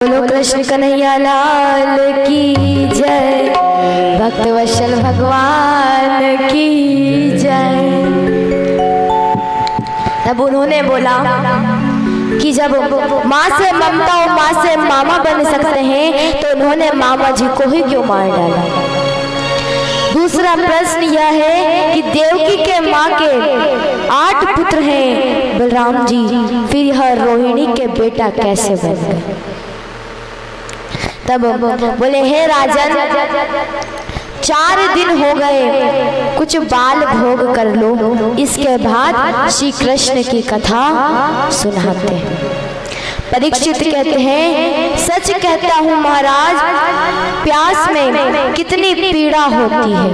बोलो कृष्ण कन्हैया लाल की जय, भक्त वत्सल भगवान की जय। तब उन्होंने बोला कि जब माँ से ममता और माँ से मामा बन सकते हैं तो उन्होंने मामा जी को ही क्यों मार डाला। दूसरा प्रश्न यह है कि देवकी के माँ के 8 पुत्र हैं बलराम जी, फिर यह रोहिणी के बेटा कैसे बन गए। तब बोले हे राजन, 4 दिन हो गए, कुछ बाल भोग कर लो, इसके बाद श्री कृष्ण की कथा सुनाते हैं। परीक्षित कहते हैं सच कहता हूँ महाराज, प्यास में कितनी पीड़ा होती है।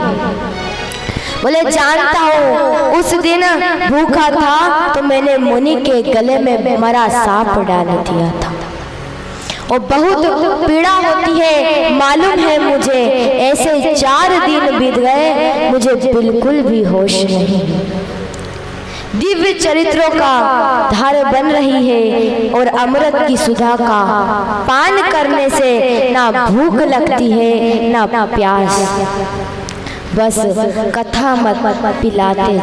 बोले जानता हूँ, उस दिन भूखा था तो मैंने मुनि के गले में मरा सांप डाल दिया था और बहुत पीड़ा होती है, मालूम है मुझे। ऐसे 4 दिन बीत गए, मुझे बिल्कुल भी होश नहीं। दिव्य चरित्रों का धार बन रही है और अमृत की सुधा का पान करने से ना भूख लगती है ना प्यास। बस कथा मत पिलाते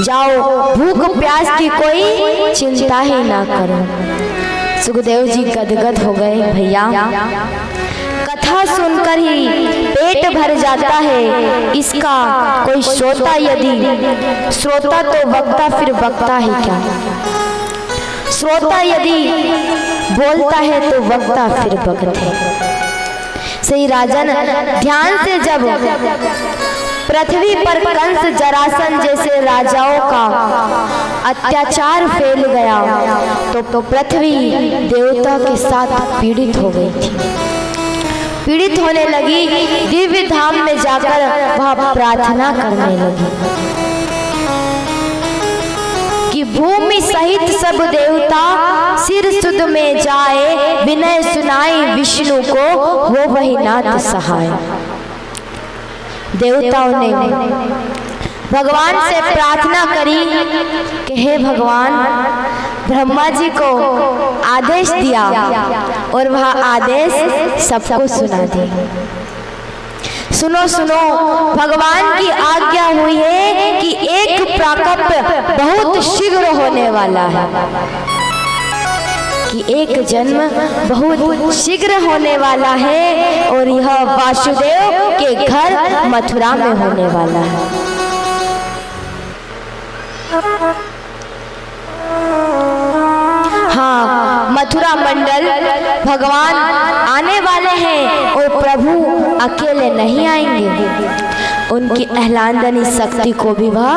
जाओ, भूख प्यास की कोई चिंता ही ना करो। सुखदेव जी गदगद हो गए। भैया, कथा सुनकर ही पेट भर जाता है, इसका कोई श्रोता यदि श्रोता तो वक्ता, फिर वक्ता ही क्या। श्रोता यदि बोलता है तो वक्ता फिर वक्ता। सही राजन, ध्यान से जब पृथ्वी पर कंस जरासन जैसे राजाओं का अत्याचार फैल गया तो पृथ्वी देवता के साथ पीड़ित हो गई थी। पीड़ित होने लगी, दिव्य धाम में जाकर वह प्रार्थना करने लगी कि भूमि सहित सब देवता सिर सुध में जाए, विनय सुनाई विष्णु को हो वही नाथ सहाय। देवताओं ने भगवान से प्रार्थना करी कि हे भगवान, ब्रह्मा जी को आदेश दिया और वह आदेश सबको सुना दे। सुनो सुनो, भगवान की आज्ञा हुई है कि एक प्राकट्य बहुत शीघ्र होने वाला है, कि एक जन्म बहुत शीघ्र होने वाला है और यह वासुदेव के घर मथुरा में होने वाला है। हाँ, मथुरा मंडल भगवान आने वाले हैं और प्रभु अकेले नहीं आएंगे, उनकी आह्लादनी शक्ति को भी वह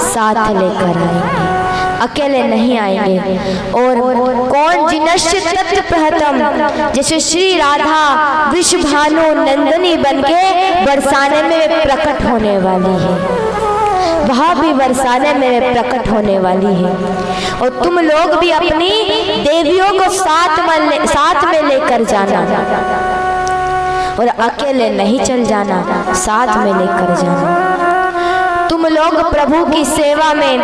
साथ लेकर आएंगे, अकेले नहीं आएंगे। और कौन जिनश्च तत्व प्रहतम, जैसे श्री राधा वृषभानु नंदनी बनके बरसाने में प्रकट होने वाली है, वह भी बरसाने में प्रकट होने वाली है। और तुम लोग भी अपनी देवियों को साथ में लेकर जाना और अकेले नहीं चल जाना, साथ में लेकर जाना। तुम लोग प्रभु की सेवा में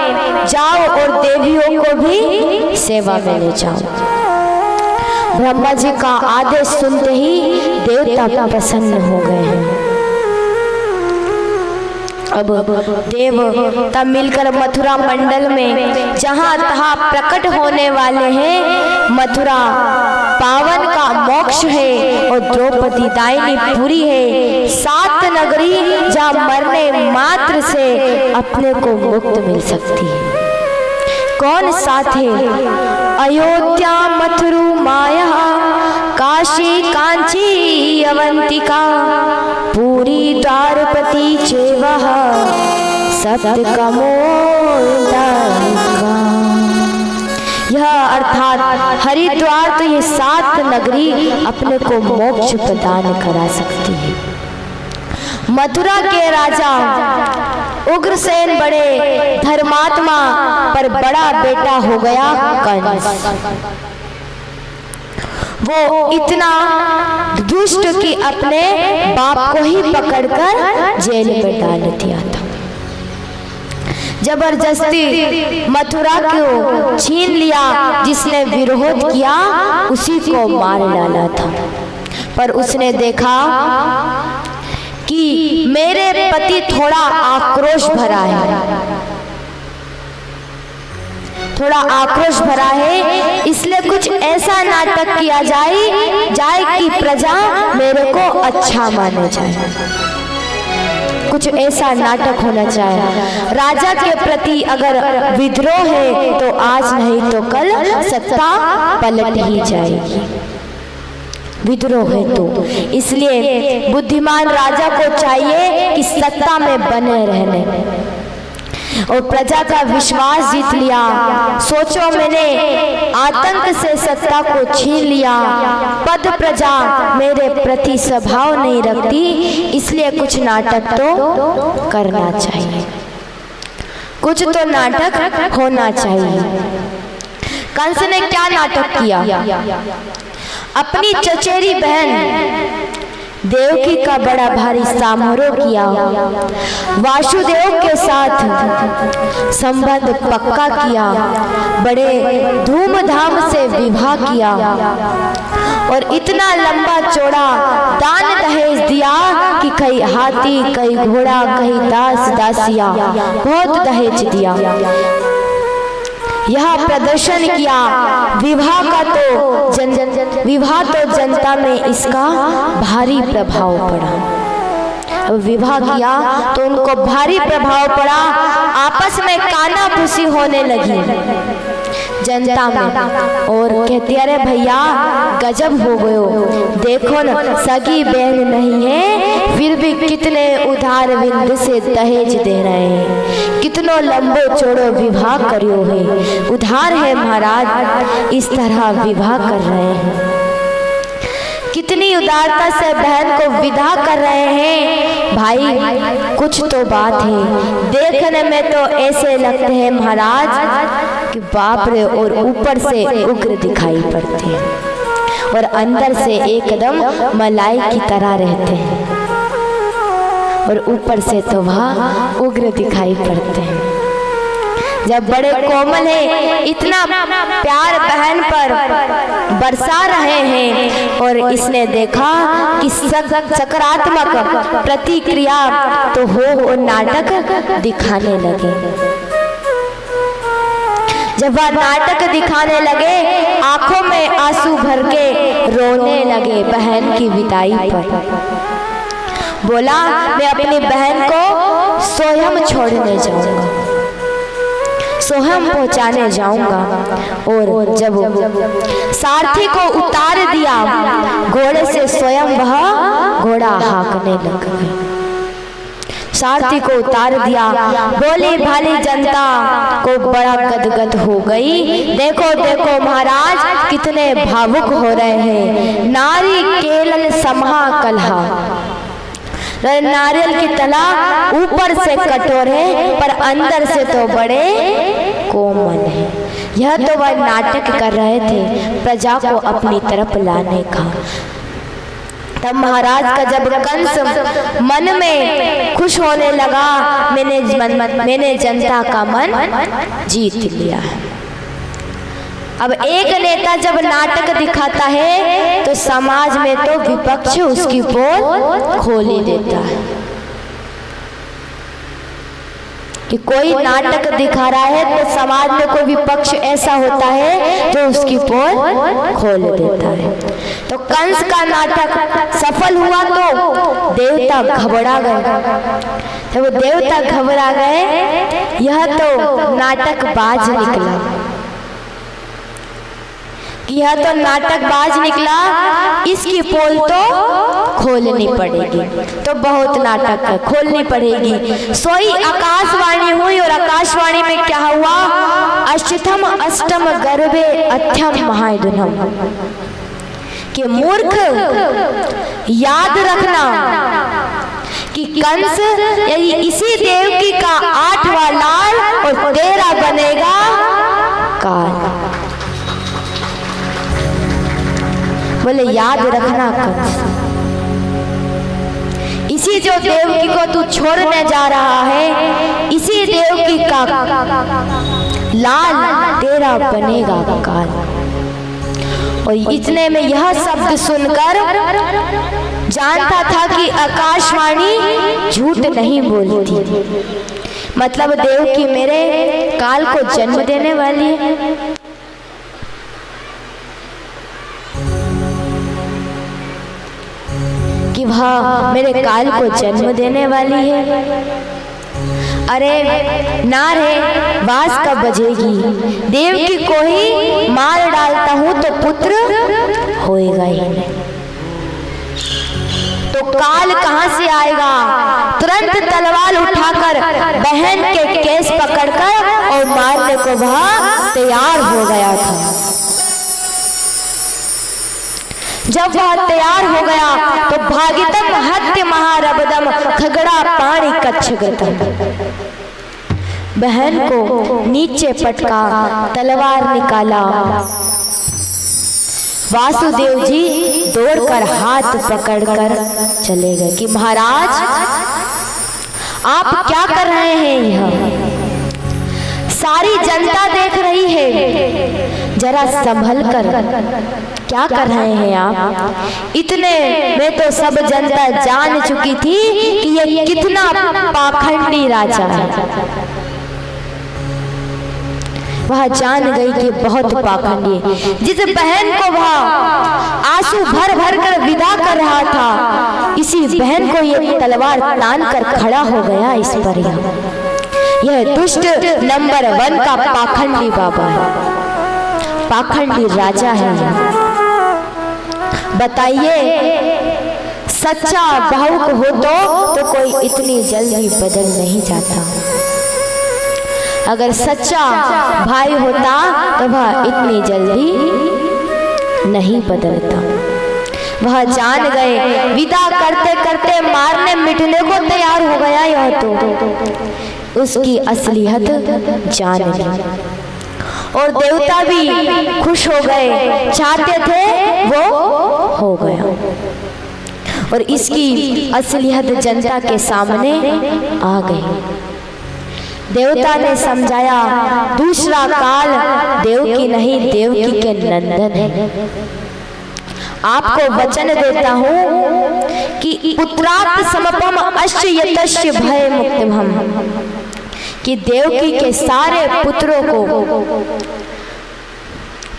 जाओ और देवियों को भी सेवा में ले जाओ। ब्रह्मा जी का आदेश सुनते ही देवता प्रसन्न हो गए हैं। अब देवता मिलकर मथुरा मंडल में जहाँ तहाँ प्रकट होने वाले हैं। मथुरा पावन का मोक्ष है और द्रौपदी दायिनी पुरी है, 7 नगरी जहाँ मरने मात्र से अपने को मुक्त मिल सकती है। कौन साथ है? अयोध्या मथुरु माया, काशी कांची अवंतिका, पूरी द्वारपति चेवह, सप्त कमोदका। यह अर्थात हरिद्वार, तो ये 7 नगरी अपने को मोक्ष प्रदान करा सकती है। मथुरा के राजा उग्रसेन बड़े धर्मात्मा पर बड़ा बेटा हो गया कंस। वो इतना दुष्ट कि अपने बाप को ही पकड़कर जेल में डाल दिया था। जबरदस्ती मथुरा को छीन लिया। जिसने विरोध किया उसी को मार डाला था। पर उसने देखा कि मेरे पति थोड़ा आक्रोश भरा है, थोड़ा आक्रोश भरा है, इसलिए कुछ ऐसा नाटक किया जाए कि प्रजा मेरे को अच्छा माने जाए। कुछ ऐसा नाटक होना चाहिए। राजा के प्रति अगर विद्रोह है तो आज नहीं तो कल सत्ता पलट ही जाएगी। विद्रोह है तो इसलिए बुद्धिमान राजा को चाहिए कि सत्ता में बने रहने और प्रजा का विश्वास जीत लिया। सोचो, मैंने आतंक से सत्ता को छीन लिया, पद प्रजा मेरे प्रति स्वभाव नहीं रखती, इसलिए कुछ नाटक तो करना चाहिए, कुछ तो नाटक होना चाहिए। कंस ने क्या नाटक किया? अपनी चचेरी बहन देवकी का बड़ा भारी समारोह किया। वासुदेव के साथ संबंध पक्का किया, बड़े धूमधाम से विवाह किया और इतना लंबा चौड़ा दान दहेज दिया कि कई हाथी, कई घोड़ा, कई दास दासिया, बहुत दहेज दिया। यह प्रदर्शन किया विवाह का, तो विवाह तो जनता में इसका भारी प्रभाव पड़ा। विवाह किया तो उनको भारी प्रभाव पड़ा, आपस में कानाफूसी होने लगी जनता में और कहती अरे भैया गजब हो गयो, देखो न सगी बहन नहीं है फिर भी कितने उधार विंद से दहेज दे रहे हैं, कितनो लंबो चौड़ो विवाह करियो है, उधार है महाराज, इस तरह विवाह कर रहे हैं। कितनी उदारता से बहन को विदा कर रहे हैं। भाई कुछ तो बात है, देखने में तो ऐसे लगते हैं महाराज कि बाप रे, और ऊपर से उग्र दिखाई पड़ते हैं और अंदर से एकदम मलाई की तरह रहते हैं और ऊपर से तो वह उग्र दिखाई पड़ते हैं। जब बड़े कोमल है, इतना प्यार बहन पर बरसा रहे हैं और इसने देखा कि सकारात्मक प्रतिक्रिया तो हो नाटक दिखाने लगे। जब वह नाटक दिखाने लगे, आंखों में आंसू भर के रोने लगे बहन की विदाई पर। बोला मैं अपनी बहन को स्वयं छोड़ने जाऊंगा, स्वयं पहुंचाने जाऊंगा। और जब सारथी को उतार दिया घोड़े से, स्वयं वह घोड़ा हाँकने लग गया। सारथी को उतार दिया, बोली भाली जनता को बड़ा गदगद हो गई। देखो देखो महाराज कितने भावुक हो रहे हैं, नारी केवल समहा कलहा, नारियल की तला ऊपर से कठोर है पर अंदर से तो बड़े कोमल है। यह तो वह नाटक कर रहे थे प्रजा को अपनी तरफ लाने का। तब महाराज का जब कंस मन में खुश होने लगा, मैंने जनता का मन जीत लिया है। अब एक नेता जब नाटक दिखाता है तो समाज में तो विपक्ष उसकी पोल खोल ही देता है कि कोई नाटक दिखा रहा है तो समाज में कोई विपक्ष ऐसा होता है जो उसकी पोल खोल देता है। तो कंस का नाटक सफल हुआ तो देवता घबरा गए। तो देवता घबरा गए, यह तो नाटक बाज निकला, यह तो नाटकबाज निकला, इसकी पोल तो खोलनी पड़ेगी। तो बहुत नाटक खोलनी पड़ेगी। सोई आकाशवाणी हुई और आकाशवाणी में क्या हुआ? अष्टम अष्टम गर्भे अथ्यम महायुधम। कि मूर्ख याद रखना कि कंस यदि इसी देवकी का 8वां लाल और तेरा बनेगा काल। बोले याद रखना कंस, इसी इसी जो देवकी को तू छोड़ने जा रहा है, इसी देवकी का लाल तेरा बनेगा काल। और इतने में यह शब्द सुनकर जानता था कि आकाशवाणी झूठ नहीं बोलती, मतलब देवकी मेरे काल को जन्म देने वाली है। कि वह मेरे काल को जन्म देने वाली है। अरे ना रे, बास कब बजेगी, देवकी को ही मार डालता हूं तो पुत्र होएगा ही नहीं। तो काल कहां से आएगा? तुरंत तलवार उठाकर बहन के केस पकड़कर और मारने को वह तैयार हो गया था। जब वह तैयार हो गया तो भागितम हत्य महारबदम खगड़ा पाणी कच्छगतम, बहन को नीचे पटका, तलवार निकाला। वासुदेव जी दौड़कर हाथ पकड़कर चले गए कि महाराज आप क्या कर रहे हैं? यह सारी जनता देख रही है, जरा संभल कर क्या कर रहे हैं आप? इतने में तो सब जनता जान चुकी थी कि ये कितना पाखंडी राजा है। वह जान गई कि बहुत पाखंडी है। जिस बहन को वह आंसू भर भर कर विदा कर रहा था, इसी बहन को ये तलवार तान कर खड़ा हो गया इस पर। यह दुष्ट नंबर 1 का पाखंडी बाबा है, पाखंडी राजा है। बताइए, सच्चा भावुक हो तो कोई इतनी जल्दी बदल नहीं जाता। अगर सच्चा भाई होता तो वह इतनी जल्दी नहीं बदलता। वह जान गए, विदा करते करते मारने मिटने को तैयार हो गया। यह तो उसकी असलियत जान ली और देवता भी खुश हो गए, चाहते थे वो हो गया। और इसकी असलियत जनता के सामने आ गई। देवता ने समझाया, दूसरा काल देवकी नहीं, देवकी के नंदन है। आपको वचन देता हूं कि पुत्रात् समपम अश्च यतश्च भय मुक्तिमहम्, कि देवकी के सारे पुत्रों को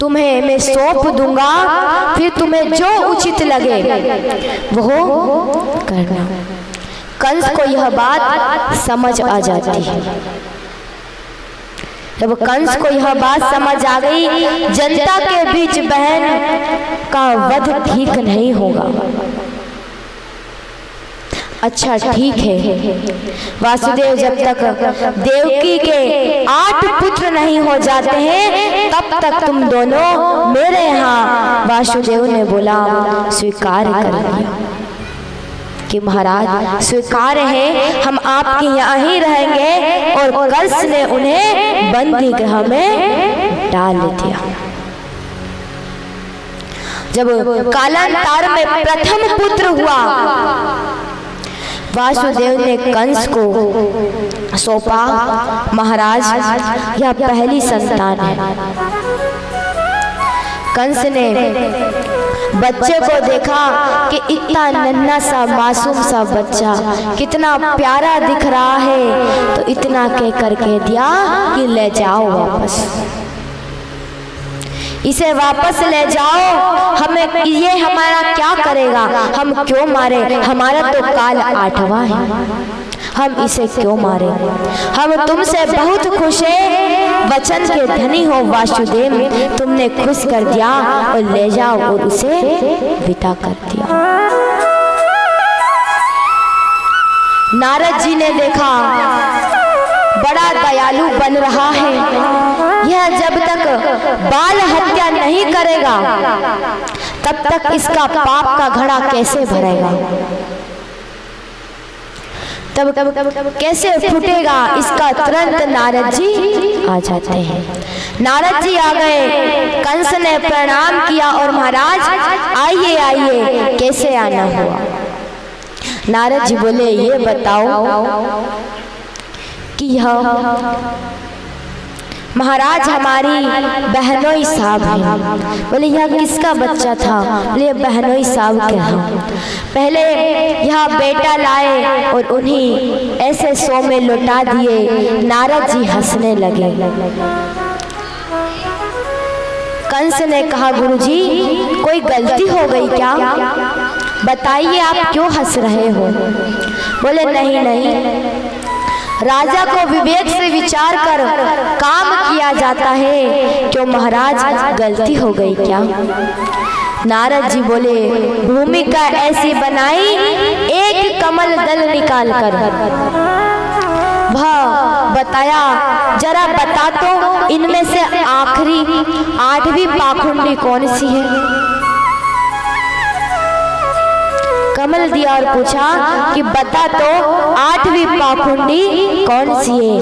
तुम्हें मैं सौंप दूंगा, फिर तुम्हें जो उचित लगे वो करना। कंस को यह बात समझ आ जाती है। जब कंस को यह बात समझ आ गई, जनता के बीच बहन का वध ठीक नहीं होगा। अच्छा ठीक है, वासुदेव जब तक देवकी के 8 पुत्र नहीं हो जाते हैं तब तक तुम दोनों मेरे यहाँ। वासुदेव ने बोला, स्वीकार कर लिया कि महाराज स्वीकार है, हम आपके यहाँ ही रहेंगे। और कंस ने उन्हें बंदी गृह में डाल दिया। जब कालांतर में प्रथम पुत्र हुआ, वासुदेव ने कंस को सौंपा, महाराज यह पहली संतान है। कंस ने बच्चे को देखा कि इतना नन्हा सा मासूम सा बच्चा कितना प्यारा दिख रहा है, तो इतना कह दिया कि ले जाओ वापस, इसे वापस ले जाओ। हमें ये हमारा क्या करेगा, हम क्यों मारे? हमारा तो काल 8वां है, हम इसे क्यों मारे? हम तुमसे बहुत खुश है, वचन के धनी हो वासुदेव, तुमने खुश कर दिया और ले जाओ। और उसे विदा कर दिया। नारद जी ने देखा बड़ा दयालु बन रहा है, यह जब तक बाल हत्या नहीं करेगा तब तक इसका पाप का घड़ा कैसे भरेगा, तब कैसे फूटेगा इसका। तुरंत नारद जी आ जाते हैं। नारद जी आ गए, कंस ने प्रणाम किया और महाराज आइए आइए, कैसे आना हुआ? नारद जी बोले ये बताओ कि यह महाराज हमारी बहनोई साहब है। बोले यह किसका बच्चा था? बोले बहनोई साहब के हैं। पहले यह बेटा लाए और उन्हीं ऐसे सो में लौटा दिए। नारद जी हंसने लगे। कंस ने कहा गुरुजी कोई गलती हो गई क्या? बताइए आप क्यों हंस रहे हो? बोले नहीं नहीं, राजा को विवेक से विचार कर काम किया जाता है। क्यों महाराज गलती हो गई क्या? नारद जी बोले भूमिका ऐसी बनाई एक कमल दल निकाल कर। वह बताया जरा बता तो इनमें से आखिरी 8वीं पाखुंडी कौन सी है? कमल दिया और पूछा कि बता तो 8वीं पाखुंडी कौन सी है?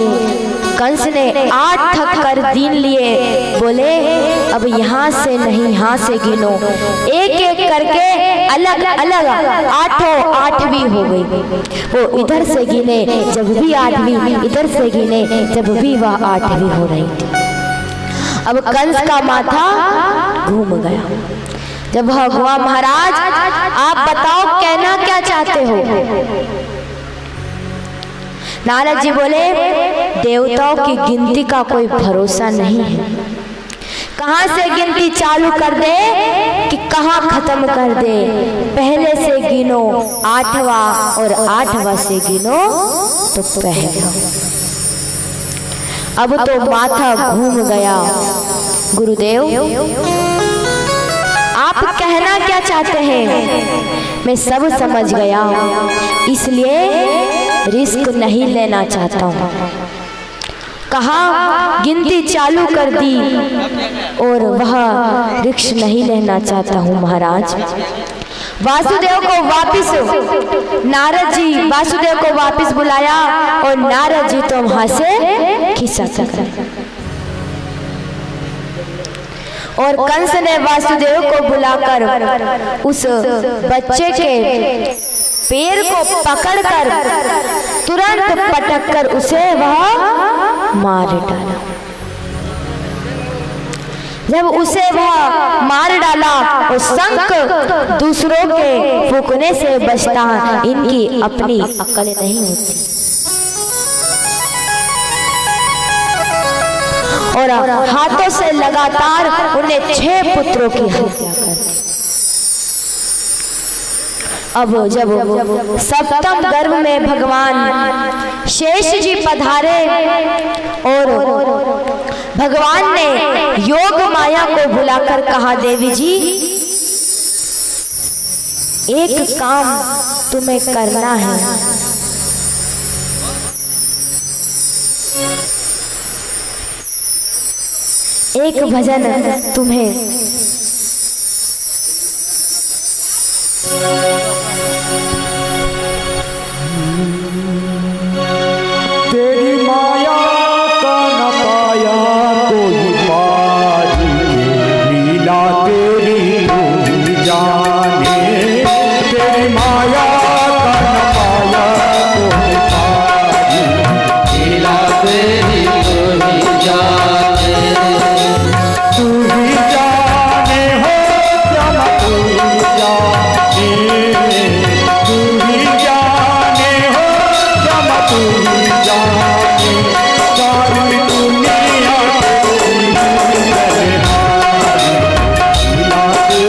कंस ने 8 थक कर दीन लिए। बोले अब यहाँ से नहीं, यहाँ से गिनो। एक एक करके अलग अलग 8वीं हो गई। वो इधर से गिने जब भी 8वीं, इधर से गिने जब भी वह 8वीं हो रही थी। अब कंस का माथा घूम गया। जब भगवान महाराज आप बताओ कहना क्या चाहते हो? नारद जी बोले देवताओं की गिनती का कोई भरोसा नहीं है। कहां से गिनती चालू कर दे कि कहां खत्म कर दे। पहले से गिनो 8वां और 8वां से गिनो तो पहला। अब तो माथा घूम गया। गुरुदेव आप कहना क्या चाहते हैं? मैं सब समझ गया, इसलिए रिस्क नहीं लेना चाहता हूँ। कहा गिनती चालू कर दी और वह रिस्क नहीं लेना चाहता हूँ महाराज। वासुदेव को वापिस नारद जी वासुदेव को वापिस बुलाया और नारद जी तो वहां से खिसक गए। और कंस ने वासुदेव को बुलाकर उस बच्चे के पैर को पकड़कर तुरंत पटककर उसे वह मार डाला। जब उसे वह मार डाला और शंख दूसरों के फूंकने से बचता, इनकी अपनी अक्ल नहीं होती। और हाथों से लगातार उन्हें 6 पुत्रों की हत्या कर दी। अब जब सप्तम गर्भ में भगवान शेष जी पधारे और भगवान ने योग माया को बुलाकर कहा देवी जी एक काम तुम्हें करना है। एक भजन तुम्हें तेरी माया का न पाया कोई पार, लीला तेरी कोई जाने। तेरी माया का न पाया कोई पार, लीला तेरी कोई जाने। तू ही जाने हो ब्रह्म तू ही जाने, तू ही जाने हो ब्रह्म तू ही जाने। सारी दुनिया तेरी बलिहारी, लीला तेरी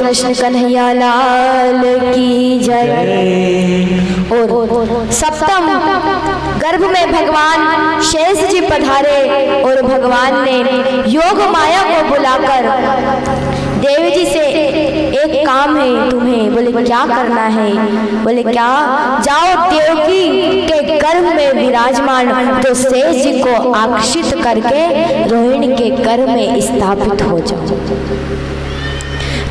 कृष्ण कन्हैया लाल की जय। और सप्तम गर्भ में भगवान शेष जी पधारे और भगवान ने योग माया को बुलाकर देव जी से एक काम है तुम्हें। बोले क्या करना है? बोले क्या, जाओ देवकी के गर्भ में विराजमान तो शेष जी को आकर्षित करके रोहिणी के गर्भ में स्थापित हो जाओ।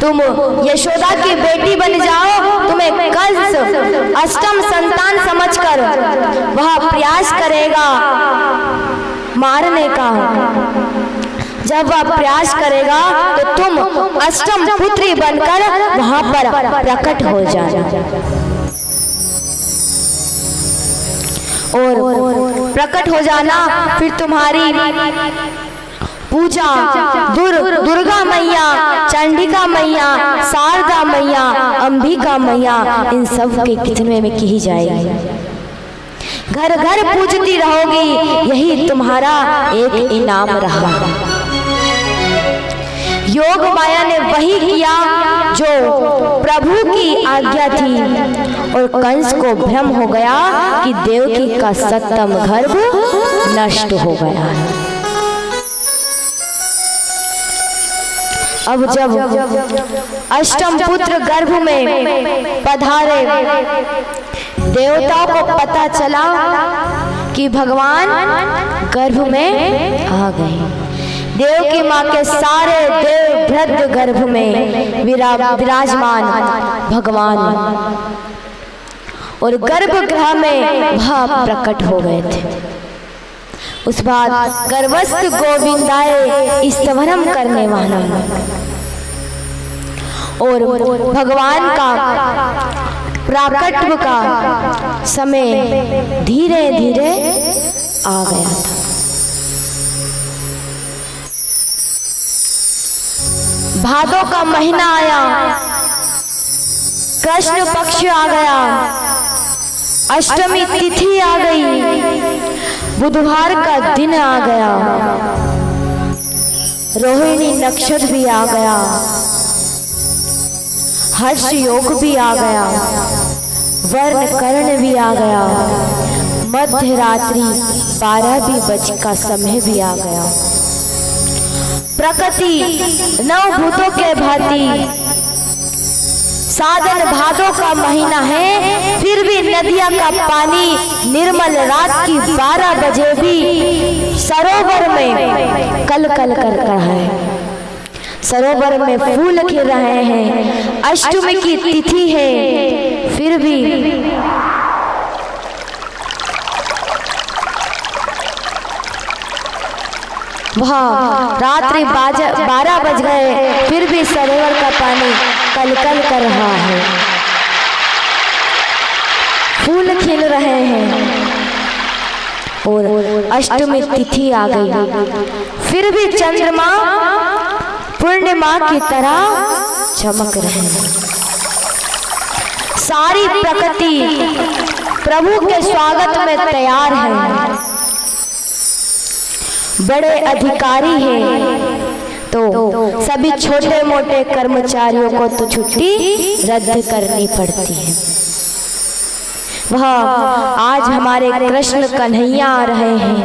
तुम यशोदा की बेटी बन जाओ। तुम्हें कंस अष्टम संतान समझकर वह प्रयास करेगा मारने का। जब वह प्रयास करेगा तो तुम अष्टम पुत्री बनकर वहां पर प्रकट हो जाना। और प्रकट हो जाना, फिर तुम्हारी पूजा दुर्गा मैया, चंडिका मैया, शारदा मैया, अंबिका मैया, इन सब के कितने में की जाएगी। घर घर पूजती रहोगी, यही तुम्हारा एक इनाम रहा। योग माया ने वही किया जो प्रभु की आज्ञा थी और कंस को भ्रम हो गया कि देवकी का सप्तम गर्भ नष्ट हो गया है। अब जब अष्टम पुत्र गर्भ में पधारे, देवताओं को पता चला कि भगवान गर्भ में आ गए। देव की माँ के सारे देव भद्र गर्भ में विराजमान भगवान और गर्भगृह में वह प्रकट हो गए थे। उस बाद गर्भस्थ गोविंदाय स्तवनम करने वाला और भगवान का प्राकट्व का समय धीरे धीरे आ गया था। भादों का महीना आया, कृष्ण पक्ष आ गया, अष्टमी तिथि आ गई, बुधवार का दिन आ गया, रोहिणी नक्षत्र भी आ गया, हर्ष योग भी आ गया, वर्ण कर्ण भी आ गया, मध्य रात्रि 12 का समय भी आ गया। प्रकृति नौ भूतों के भांति साधन भादों का महीना है, फिर भी नदिया का पानी निर्मल रात की 12 बजे भी सरोवर में कल कल कर रहा है। सरोवर में फूल खिल रहे हैं, अष्टमी की तिथि है, फिर भी वहाँ रात्रि 12 बज गए, फिर भी सरोवर का पानी कलकल कर रहा है, फूल खिल रहे हैं और अष्टमी तिथि आ गई, फिर भी चंद्रमा पूर्णिमा की तरह चमक रहे हैं। सारी प्रकृति प्रभु के स्वागत में तैयार है। बड़े अधिकारी हैं तो सभी छोटे मोटे कर्मचारियों को तो छुट्टी रद्द करनी पड़ती है। वह आज हमारे कृष्ण कन्हैया आ रहे हैं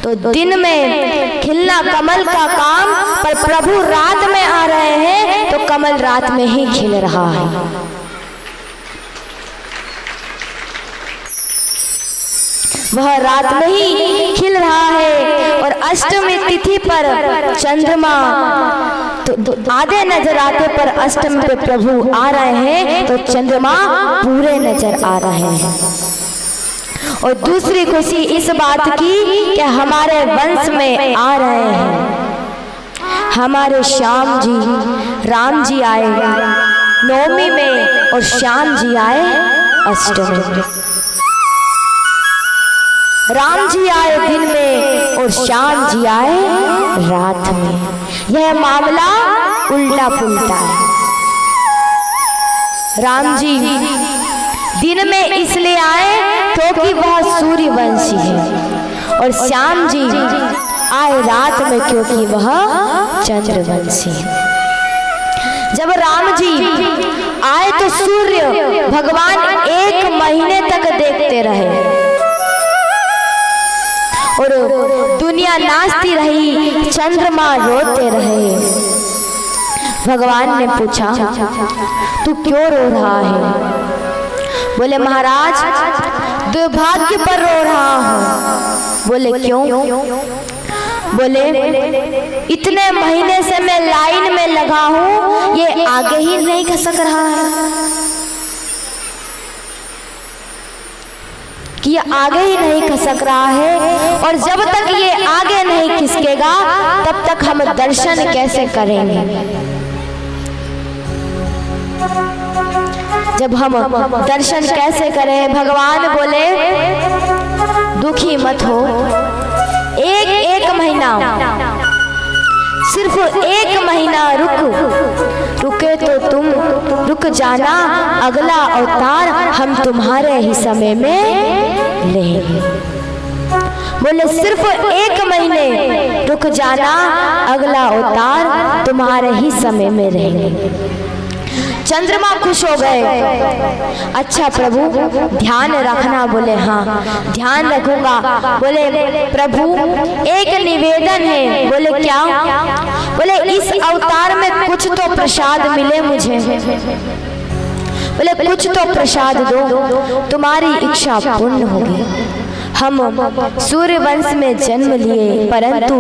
तो दिन में खिलना कमल का काम, पर प्रभु रात में आ रहे हैं तो कमल रात में ही खिल रहा है। वह रात में ही खिल रहा है और अष्टमी तिथि पर चंद्रमा तो आधे नजर आते, पर अष्टमी पे प्रभु आ रहे हैं तो चंद्रमा पूरे नजर आ रहे हैं। और दूसरी खुशी इस बात की कि हमारे वंश में आ रहे हैं। हमारे श्याम जी राम जी आए नवमी में और श्याम जी आए अष्टमी में। राम जी आए दिन में और श्याम जी आए रात में। यह मामला उल्टा पुल्टा है। राम जी दिन में इसलिए आए क्योंकि वह सूर्यवंशी है और श्याम जी आए रात में क्योंकि वह चंद्रवंशी है। जब राम जी आए तो सूर्य भगवान 1 महीने तक देखते रहे और दुनिया नाचती रही, चंद्रमा रोते रहे। भगवान ने पूछा, तू क्यों रो रहा है? बोले, महाराज दुर्भाग्य पर रो रहा हूँ। बोले, क्यों? बोले, इतने महीने से मैं लाइन में लगा हूँ, ये आगे ही नहीं खसक रहा है कि ये आगे ही नहीं खसक रहा है, और जब तक ये आगे नहीं खिसकेगा तब तक हम दर्शन कैसे करेंगे? जब हम दर्शन कैसे करें? भगवान बोले, दुखी मत हो, एक महीना, सिर्फ 1 महीना रुके तो तुम रुक जाना, अगला अवतार हम तुम्हारे ही समय में लेंगे। बोले, सिर्फ 1 महीने रुक जाना, अगला अवतार तुम्हारे ही समय में रहेंगे। चंद्रमा खुश हो गए। अच्छा प्रभु, ध्यान रखना। बोले, हाँ ध्यान रखूंगा। बोले, प्रभु एक निवेदन है। बोले, क्या? बोले, इस अवतार में कुछ तो प्रसाद मिले मुझे। बोले, कुछ तो प्रसाद दो, तुम्हारी इच्छा पूर्ण होगी। हम सूर्य वंश में जन्म लिए, परंतु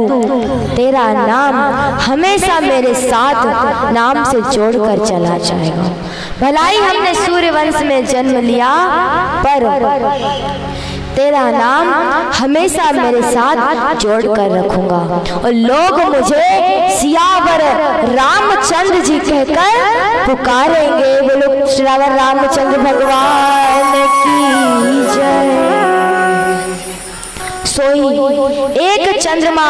तेरा नाम हमेशा मेरे साथ नाम से जोड़कर चला जाएगा। भलाई हमने सूर्य वंश में जन्म लिया, पर तेरा नाम हमेशा मेरे साथ जोड़कर रखूंगा, और लोग मुझे सियावर रामचंद्र जी कहकर पुकारेंगे। बोलो श्रावण रामचंद्र भगवान की जय। सोई एक चंद्रमा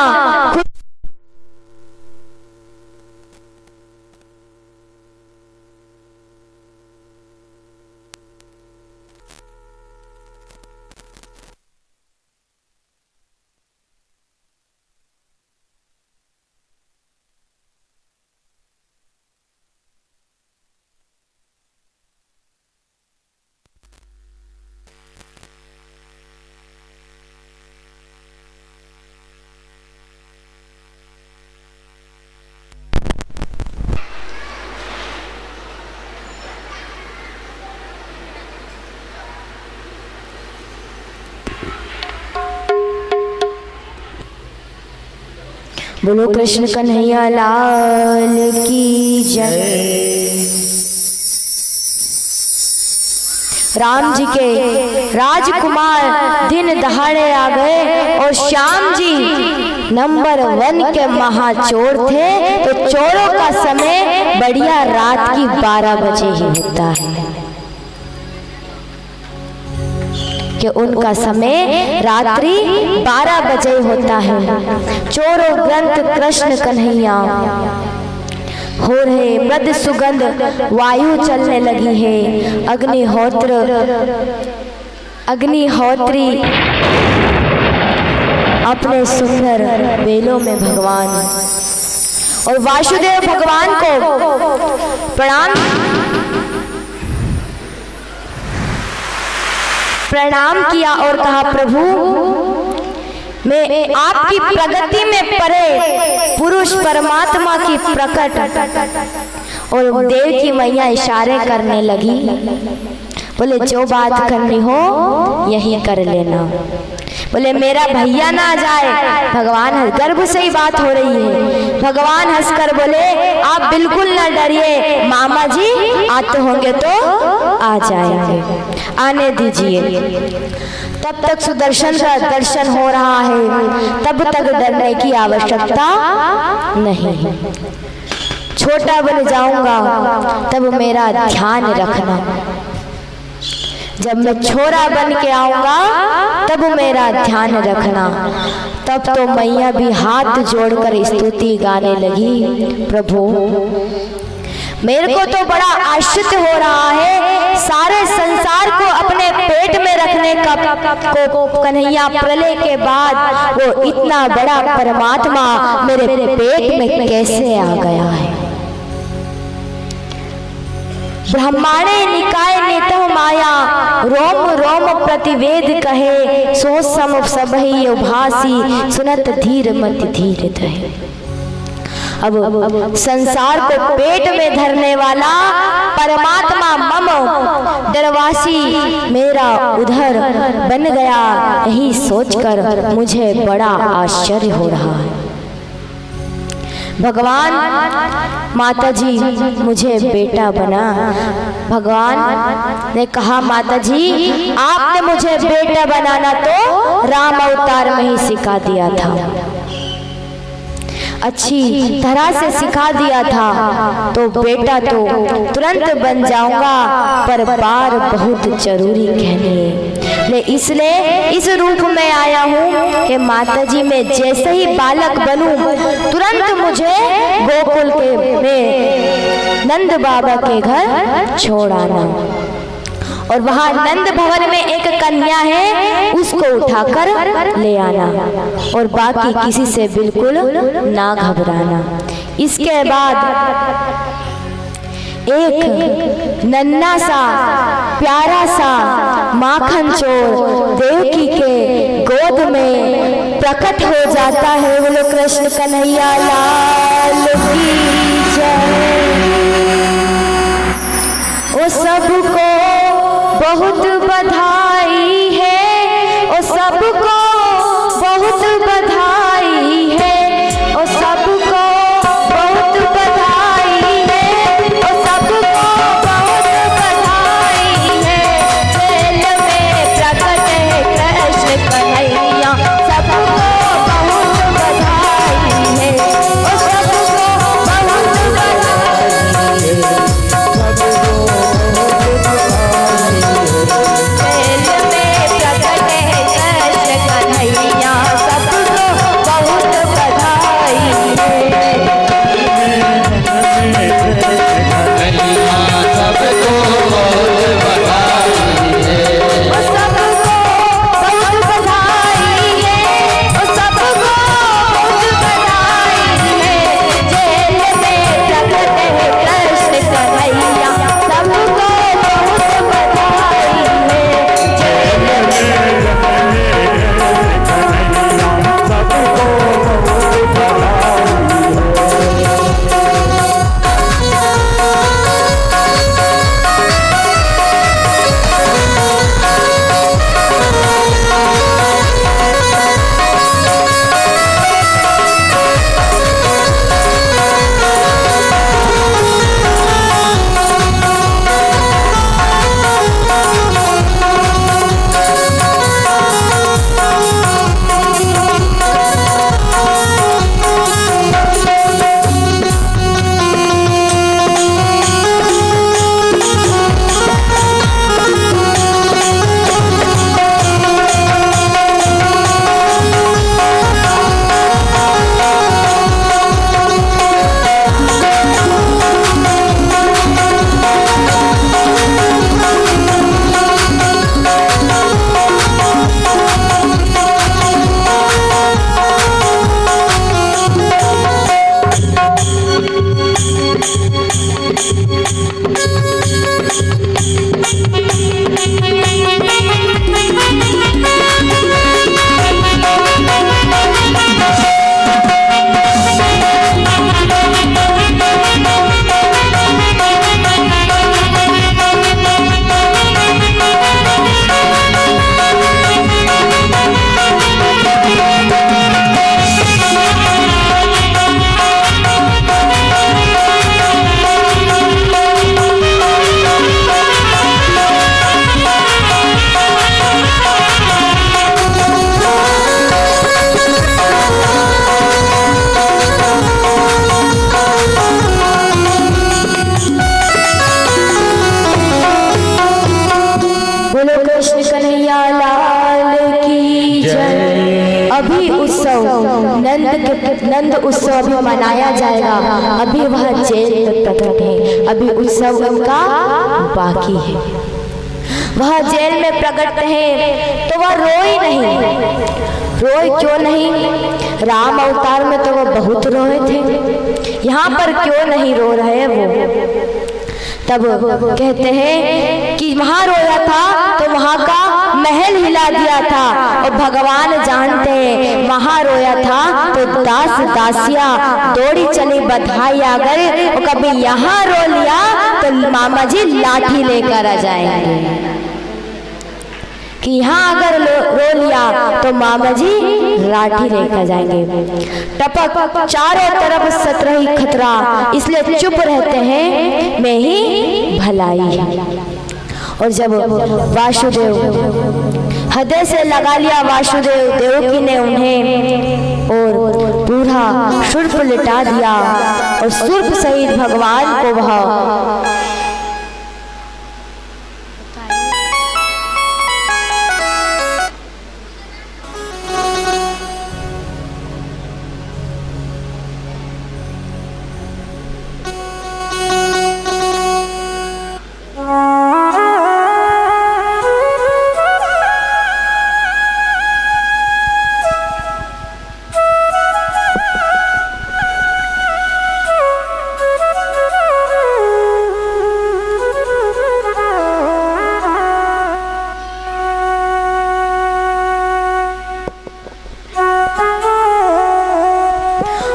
बोलो कृष्ण कन्हैया लाल की जय। राम जी के राजकुमार दिन दहाड़े आ गए, और श्याम जी नंबर 1 के महाचोर थे, तो चोरों का समय बढ़िया रात की 12 बजे ही होता है, कि उनका समय रात्रि 12 बजे होता है। चोरों ग्रंथ कृष्ण कन्हैया हो रहे, मृद सुगंध वायु चलने लगी है। अग्निहोत्री अपने सुंदर बेलों में भगवान और वासुदेव भगवान को प्रणाम किया और कहा, प्रभु मैं आपकी प्रगति में परे पुरुष परमात्मा की प्रकट। और देव की मैया इशारे करने लगी, बोले जो बात करनी हो यही कर लेना। बोले मेरा भैया ना जाए। भगवान गर्भ से ही बात हो रही है। भगवान हंसकर बोले आप बिल्कुल ना डरिए, मामा जी आते होंगे तो आ जाएंगे, आने दीजिए। तब तक सुदर्शन का दर्शन हो रहा है, तब तक डरने की आवश्यकता नहीं है। छोटा बन जाऊंगा तब मेरा ध्यान रखना, जब मैं छोरा बन के आऊंगा तब मेरा ध्यान रखना। तब तो मैया भी हाथ जोड़कर स्तुति गाने लगी, प्रभु मेरे को तो बड़ा आश्चर्य हो रहा है, सारे संसार को अपने पेट में रखने का को कन्हैया प्रलय के बाद वो इतना बड़ा परमात्मा मेरे पेट में कैसे आ गया है। ब्रह्मांडे निकाय नेतः माया, रोम रोम प्रतिवेद कहे, सो सम सबहि उभासी, सुनत धीर मति धीर दहे। अब संसार को पेट में धरने वाला परमात्मा मम दरवासी मेरा उधर बन गया, यही सोचकर मुझे बड़ा आश्चर्य हो रहा है। भगवान माता जी मुझे बेटा बना। भगवान ने कहा माता जी आपने मुझे बेटा बनाना तो राम अवतार में ही सिखा दिया था, अच्छी तरह से सिखा दिया था, तो बेटा तो तुरंत बन जाऊंगा, पर बार बहुत जरूरी कहने इसलिए इस रूप में आया हूँ कि माता जी मैं जैसे ही बालक बनूं तुरंत मुझे गोकुल के में नंद बाबा के घर छोड़ आना, और वहां नंद भवन में एक कन्या है उसको उठाकर ले आना, और बाकी किसी से बिल्कुल ना घबराना। इसके बाद एक नन्हा सा प्यारा सा माखन चोर देवकी के गोद में प्रकट हो जाता है। बोलो कृष्ण कन्हैया लाल की जय। ओ सबको बहुत बधाई है, ओ सबको बहुत बधाई है, ओ सबको बहुत बधाई है, ओ सबको बहुत बधाई है। जेल में प्रकट है कृष्ण कन्हैया, सबको बहुत बधाई है, ओ सबको बहुत बधाई है। नंद उत्सव अभी मनाया जाएगा, अभी वह जेल में प्रकट है, अभी उत्सव उनका बाकी है। वह जेल में प्रकट है तो वह रोई नहीं, रोए क्यों नहीं? राम अवतार में तो वह बहुत रोए थे, यहाँ पर क्यों नहीं रो रहे वो? तब कहते हैं कि वहां रोया था तो वहां का महल हिला दिया था, और भगवान जानते हैं वहां रोया था तो दास दासिया दौड़ी चली बधाई आ गए, और कभी यहाँ रो लिया तो मामा जी लाठी लेकर आ जाएंगे, कि यहाँ अगर रो लिया तो मामा जी लाठी लेकर जाएंगे। टपक चारों तरफ सतरही खतरा, इसलिए चुप रहते हैं मैं ही भलाई है। और जब वासुदेव हृदय से लगा लिया वासुदेव देवकी ने उन्हें, और पूरा शुर्फ लिटा दिया, और शुर्फ सहित भगवान को वह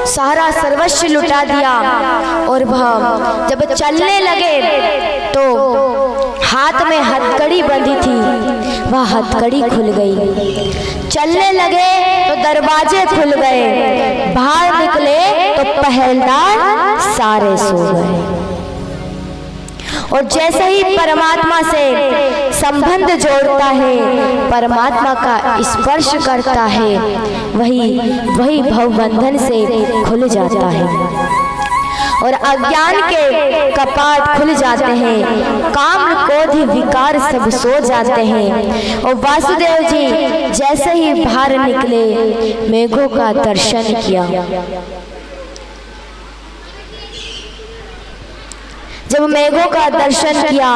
सारा सर्वस्व लुटा दिया। और वह जब चलने लगे तो हाथ में हथकड़ी बंधी थी, वह हथकड़ी खुल गई। चलने लगे तो दरवाजे खुल गए, बाहर निकले तो पहरेदार सारे सो गए। और जैसे ही परमात्मा से संबंध जोड़ता है, परमात्मा का स्पर्श करता है, वही भवबंधन से खुल जाता है, और अज्ञान के कपाट खुल जाते हैं, काम क्रोध विकार सब सो जाते हैं। और वासुदेव जी जैसे ही बाहर निकले, मेघों का दर्शन किया। जब मेघों का दर्शन किया,